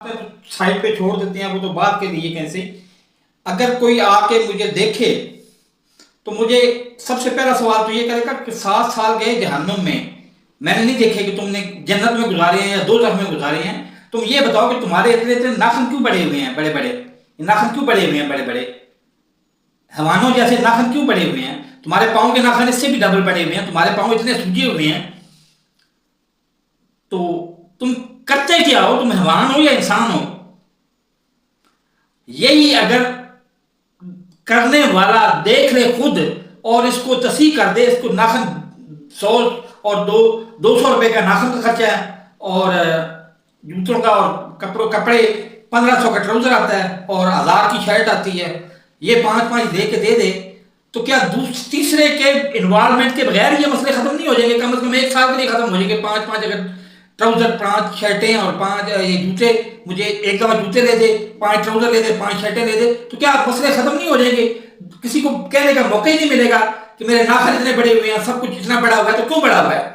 Side पे छोड़ देते हैं, वो तो बात के लिए कैसे। अगर कोई आके मुझे देखे तो मुझे सबसे पहला सवाल तो ये करेगा कि 7 साल गए जहन्नुम में, मैंने नहीं देखे कि तुमने जन्नत में गुजारे हैं या दोज़ख में गुजारे हैं। तुम ये बताओ कि तुम्हारे इतने इतने नाखून क्यों बड़े हुए हैं, बड़े बड़े नाखून क्यों बड़े हुए हैं, बड़े बड़े हैवानों जैसे नाखून क्यों बड़े हुए हैं। तुम्हारे पाँव के नाखून इससे भी डबल बड़े हुए हैं, तुम्हारे पाँव इतने सूजे हुए हैं। तो तुम करते क्या हो, तुम हैवान हो या इंसान हो। यही अगर करने वाला देख ले खुद और इसको तस्हीह कर दे, इसको नाखून 100 और 200 रुपए का नाखून का खर्चा है, और जूतों का और कपड़े 1500 का ट्राउजर आता है और 1000 की शर्ट आती है, ये 5-5 दे के दे दे, तो क्या तीसरे के इन्वॉल्वमेंट के बगैर ये मसले खत्म नहीं हो जाएंगे। कम से कम 1 साल के लिए खत्म हो जाएंगे। 5-5 अगर ट्राउजर, 5 शर्टें और 5 ये जूते, मुझे एक दफा जूते ले दे, 5 ट्राउजर ले दे, 5 शर्टें ले दे, तो क्या मसले खत्म नहीं हो जाएंगे। किसी को कहने का मौका ही नहीं मिलेगा कि मेरे नाखून इतने बड़े हुए हैं, सब कुछ इतना बड़ा हुआ है, तो क्यों बड़ा हुआ है।